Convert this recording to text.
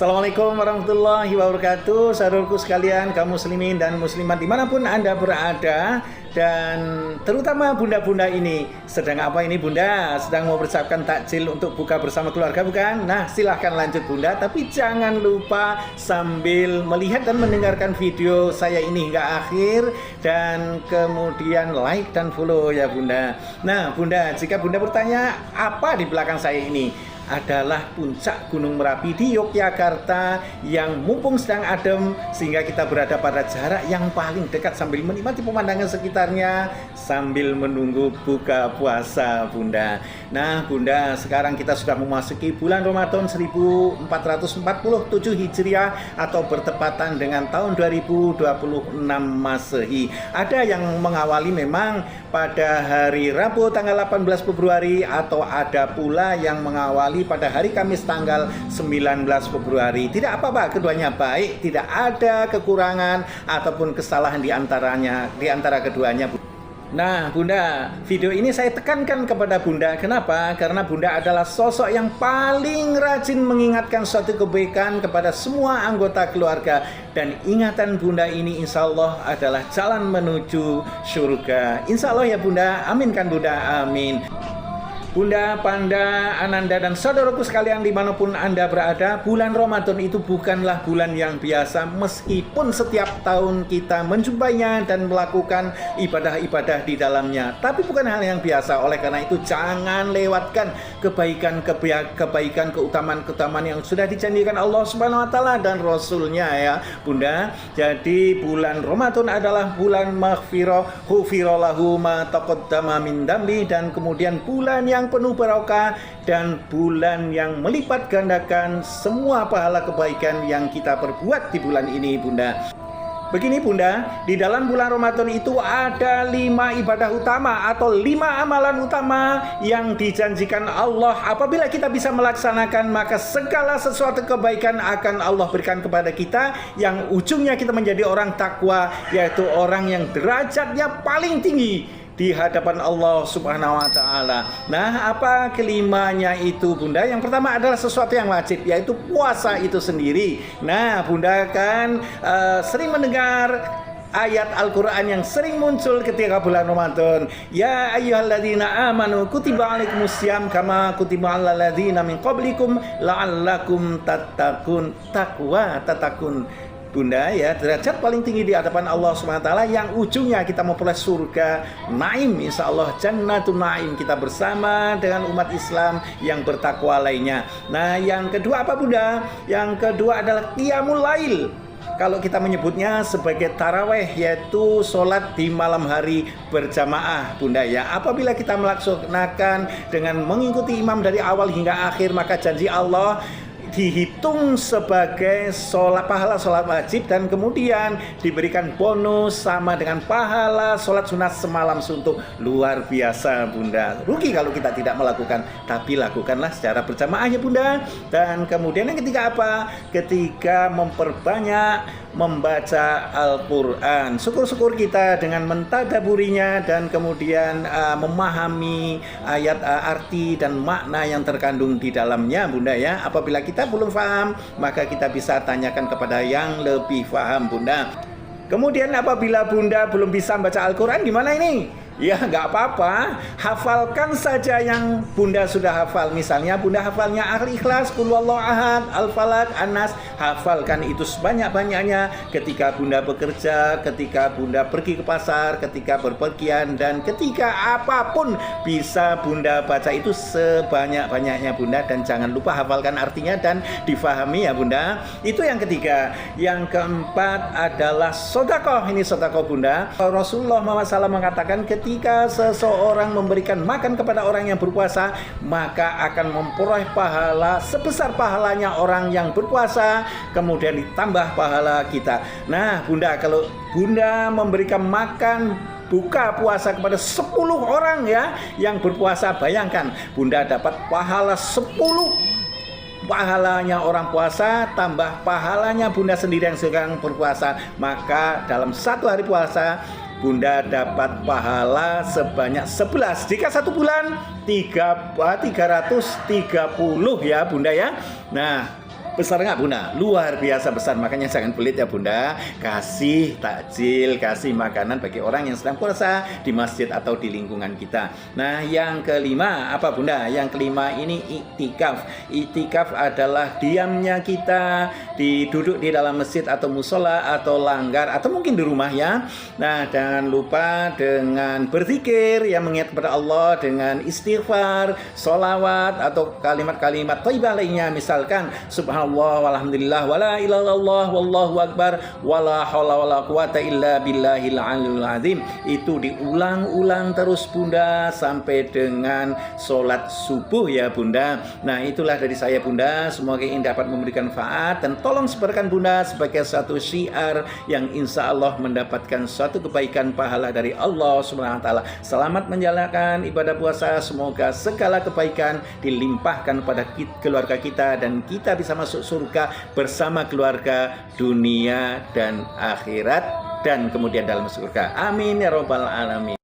Assalamualaikum warahmatullahi wabarakatuh. Saudaraku sekalian, kaum muslimin dan muslimat dimanapun Anda berada, dan terutama bunda-bunda ini. Sedang apa ini bunda? Sedang mau bersiapkan takjil untuk buka bersama keluarga bukan? Nah, silahkan lanjut bunda, tapi jangan lupa sambil melihat dan mendengarkan video saya ini hingga akhir, dan kemudian like dan follow ya bunda. Nah bunda, jika bunda bertanya apa di belakang saya ini, adalah puncak Gunung Merapi di Yogyakarta yang mumpung sedang adem sehingga kita berada pada jarak yang paling dekat sambil menikmati pemandangan sekitarnya sambil menunggu buka puasa bunda. Nah bunda, sekarang kita sudah memasuki bulan Ramadan 1447 Hijriah atau bertepatan dengan tahun 2026 Masehi. Ada yang mengawali memang pada hari Rabu tanggal 18 Februari atau ada pula yang mengawali pada hari Kamis tanggal 19 Februari. Tidak apa-apa, keduanya baik, tidak ada kekurangan ataupun kesalahan di antara keduanya. Nah bunda, video ini saya tekankan kepada bunda. Kenapa? Karena bunda adalah sosok yang paling rajin mengingatkan suatu kebaikan kepada semua anggota keluarga. Dan ingatan bunda ini insya Allah adalah jalan menuju surga. Insya Allah ya bunda, amin kan bunda, amin. Bunda, Panda, Ananda, dan saudaraku sekalian dimanapun Anda berada, bulan Ramadan itu bukanlah bulan yang biasa meskipun setiap tahun kita menjumpainya dan melakukan ibadah-ibadah di dalamnya. Tapi bukan hal yang biasa, oleh karena itu jangan lewatkan kebaikan, keutamaan yang sudah dijanjikan Allah Subhanahu wa Ta'ala dan Rasulnya ya bunda. Jadi bulan Ramadan adalah bulan maghfirah, ghufirallahu ma taqaddama min dambi, dan kemudian bulan yang penuh barokah dan bulan yang melipat gandakan semua pahala kebaikan yang kita perbuat di bulan ini bunda. Begini bunda, di dalam bulan Ramadan itu ada 5 ibadah utama atau 5 amalan utama yang dijanjikan Allah. Apabila kita bisa melaksanakan, maka segala sesuatu kebaikan akan Allah berikan kepada kita, yang ujungnya kita menjadi orang takwa, yaitu orang yang derajatnya paling tinggi di hadapan Allah Subhanahu wa Ta'ala. Nah, apa kelimanya itu bunda? Yang pertama adalah sesuatu yang wajib, yaitu puasa itu sendiri. Nah bunda kan sering mendengar ayat Al-Quran yang sering muncul ketika bulan Ramadan. Ya ayyuhalladzina amanu kutiba alaikumusiyam kama kutiba alal ladzina min qablikum la'allakum tattaqun. Tatakun bunda ya, derajat paling tinggi di hadapan Allah SWT yang ujungnya kita memperoleh surga naim, insya Allah jannatun naim, kita bersama dengan umat Islam yang bertakwa lainnya. Nah yang kedua apa bunda? Yang kedua adalah qiyamul lail, kalau kita menyebutnya sebagai taraweh, yaitu sholat di malam hari berjamaah bunda ya. Apabila kita melaksanakan dengan mengikuti imam dari awal hingga akhir, maka janji Allah dihitung sebagai pahala sholat wajib, dan kemudian diberikan bonus sama dengan pahala sholat sunat semalam suntuk. Luar biasa bunda. Rugi kalau kita tidak melakukan, tapi lakukanlah secara berjamaah ya bunda. Dan kemudian yang ketiga apa? Ketika memperbanyak membaca Al-Quran. Syukur-syukur kita dengan mentadaburinya dan kemudian memahami ayat arti dan makna yang terkandung di dalamnya bunda ya. Apabila kita belum paham, maka kita bisa tanyakan kepada yang lebih paham bunda. Kemudian apabila bunda belum bisa baca Al-Quran, gimana ini? Ya nggak apa-apa, hafalkan saja yang bunda sudah hafal. Misalnya bunda hafalnya Al-Ikhlas, Qul Huwallahu Ahad, Al-Falaq, An-Nas, hafalkan itu sebanyak-banyaknya ketika bunda bekerja, ketika bunda pergi ke pasar, ketika berpergian, dan ketika apapun bisa bunda baca itu sebanyak-banyaknya bunda. Dan jangan lupa hafalkan artinya dan difahami ya bunda. Itu yang ketiga. Yang keempat adalah sedekah. Ini sedekah bunda. Rasulullah SAW mengatakan ketika seseorang memberikan makan kepada orang yang berpuasa, maka akan memperoleh pahala sebesar pahalanya orang yang berpuasa, kemudian ditambah pahala kita. Nah bunda, kalau bunda memberikan makan buka puasa kepada 10 orang ya yang berpuasa, bayangkan bunda dapat pahala 10 pahalanya orang puasa tambah pahalanya bunda sendiri yang sedang berpuasa. Maka dalam satu hari puasa bunda dapat pahala sebanyak 11. Jika 1 bulan 330 ya bunda ya. Nah Besar nggak Bunda? Luar biasa besar. Makanya jangan pelit ya Bunda. Kasih takjil, kasih makanan bagi orang yang sedang puasa di masjid atau di lingkungan kita. Nah, yang kelima apa Bunda? Yang kelima ini iktikaf. Iktikaf adalah diamnya kita duduk di dalam masjid atau musola atau langgar atau mungkin di rumah ya. Nah, jangan lupa dengan berzikir yang mengingat kepada Allah, dengan istighfar, sholawat atau kalimat-kalimat thayyibah lainnya, misalkan subhanallah walhamdulillah wala ilaha illallah wallahu akbar wala haula wala quwata illa billahil aliyul azim. Itu diulang-ulang terus Bunda sampai dengan sholat subuh ya Bunda. Nah, itulah dari saya Bunda, semoga ini dapat memberikan manfaat dan tolong sebarkan Bunda sebagai satu syiar yang insya Allah mendapatkan suatu kebaikan pahala dari Allah Subhanahu wa taala. Selamat menjalankan ibadah puasa, semoga segala kebaikan dilimpahkan pada keluarga kita dan kita bisa masuk surga bersama keluarga dunia dan akhirat dan kemudian dalam surga. Amin ya robbal alamin.